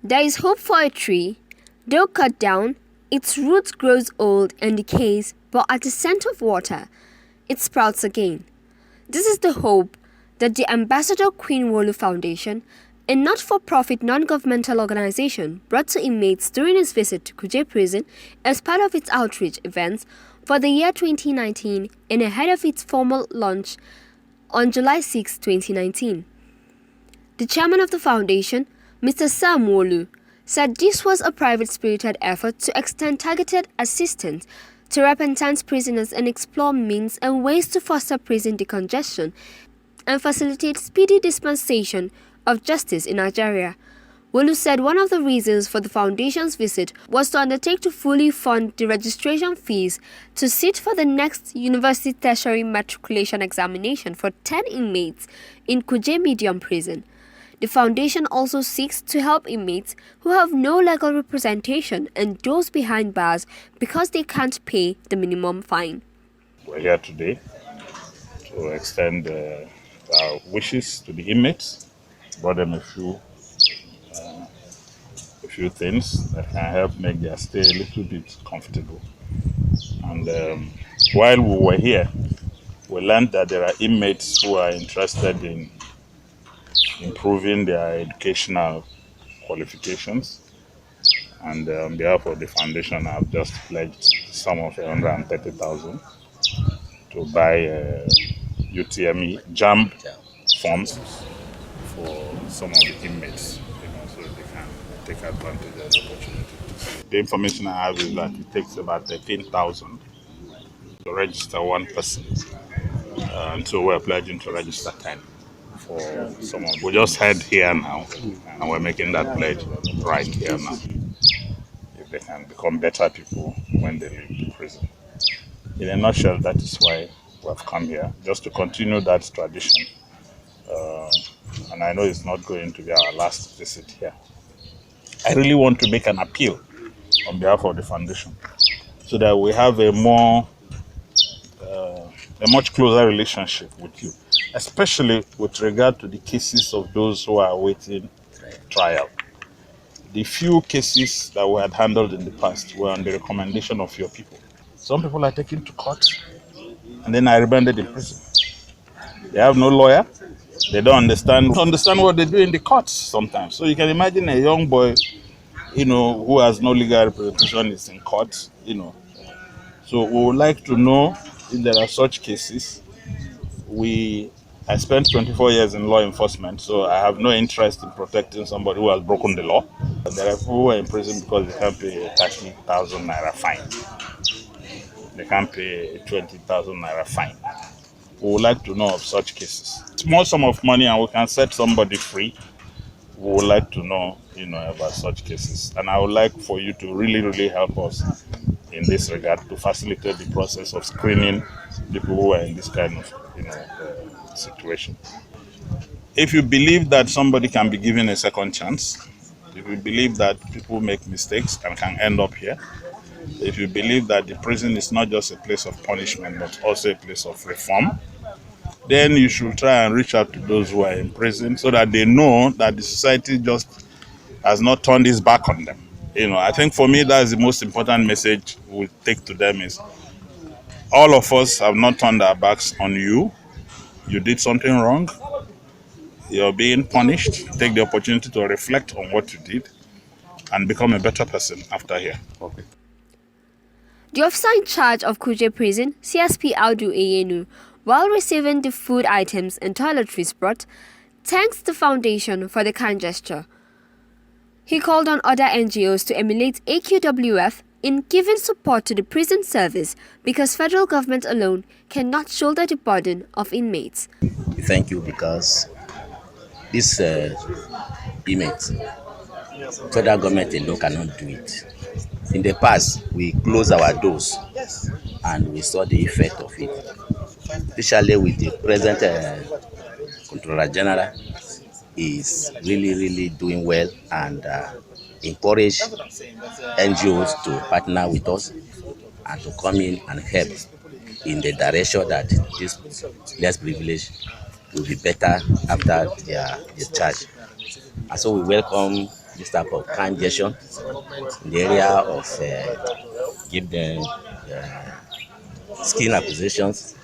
There is hope for a tree. Though cut down, its roots grows old and decays, but at the scent of water, it sprouts again. This is the hope that the Ambassador Queen Worlu Foundation, a not-for-profit non-governmental organization, brought to inmates during his visit to Kuje Prison as part of its outreach events for the year 2019 and ahead of its formal launch on July 6, 2019. The chairman of the foundation, Mr. Sam Worlu, said this was a private-spirited effort to extend targeted assistance to repentant prisoners and explore means and ways to foster prison decongestion and facilitate speedy dispensation of justice in Nigeria. Worlu said one of the reasons for the foundation's visit was to undertake to fully fund the registration fees to sit for the next University Tertiary Matriculation examination for 10 inmates in Kuje Medium Prison. The foundation also seeks to help inmates who have no legal representation and those behind bars because they can't pay the minimum fine. We're here today to extend our wishes to the inmates, brought them a few things that can help make their stay a little bit comfortable. And while we were here, we learned that there are inmates who are interested in improving their educational qualifications. And on behalf of the foundation, I've just pledged the sum of 130,000 to buy UTME JAMB forms for some of the inmates, so they can take advantage of the opportunity. The information I have is that it takes about 13,000 to register one person. And so we're pledging to register 10 for someone. We just head here now, and we're making that pledge right here now. If they can become better people when they leave the prison. In a nutshell, that is why we've come here, just to continue that tradition. And I know it's not going to be our last visit here. I really want to make an appeal on behalf of the foundation so that we have a much closer relationship with you, especially with regard to the cases of those who are awaiting trial. The few cases that we had handled in the past were on the recommendation of your people. Some people are taken to court and then are remanded in prison. They have no lawyer. They don't understand what they do in the courts sometimes. So you can imagine a young boy, who has no legal representation is in court, So we would like to know if there are such cases. I spent 24 years in law enforcement, so I have no interest in protecting somebody who has broken the law. There are people who are in prison because they can't pay a 30,000 naira fine. They can't pay a 20,000 naira fine. We would like to know of such cases. Small sum of money and we can set somebody free. We would like to know, about such cases. And I would like for you to really, really help us in this regard to facilitate the process of screening people who are in this kind of, situation. If you believe that somebody can be given a second chance, if you believe that people make mistakes and can end up here, if you believe that the prison is not just a place of punishment but also a place of reform, then you should try and reach out to those who are in prison so that they know that the society just has not turned its back on them. I think for me that's the most important message we take to them is all of us have not turned our backs on you. You did something wrong. You're being punished. Take the opportunity to reflect on what you did and become a better person after here. Okay. The officer in charge of Kuje Prison, CSP Audu Eyenu, while receiving the food items and toiletries brought, thanks the foundation for the kind gesture. He called on other NGOs to emulate AQWF in giving support to the prison service because federal government alone cannot shoulder the burden of inmates. Thank you because this inmates, federal government alone cannot do it. In the past, we closed our doors and we saw the effect of it. Especially with the present Controller General is really doing well and encourage NGOs to partner with us and to come in and help in the direction that this less privilege will be better after their discharge. And so we welcome this type of kind gesture in the area of give them skill acquisitions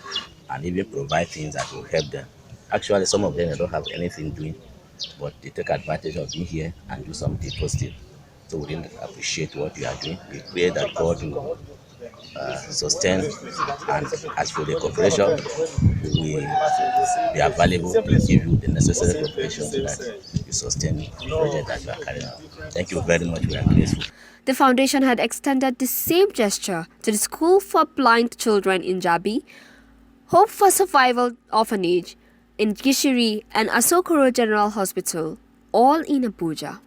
and even provide things that will help them. Actually, some of them they don't have anything doing, but they take advantage of being here and do something positive. So we really appreciate what you are doing. We pray that God will sustain, and as for the cooperation, we will be available to give you the necessary cooperation so that you sustain the project that you are carrying out. Thank you very much. We are grateful. The foundation had extended the same gesture to the School for Blind Children in Jabi, Hope for Survival Orphanage in Gishiri, and Asokoro General Hospital, all in Abuja.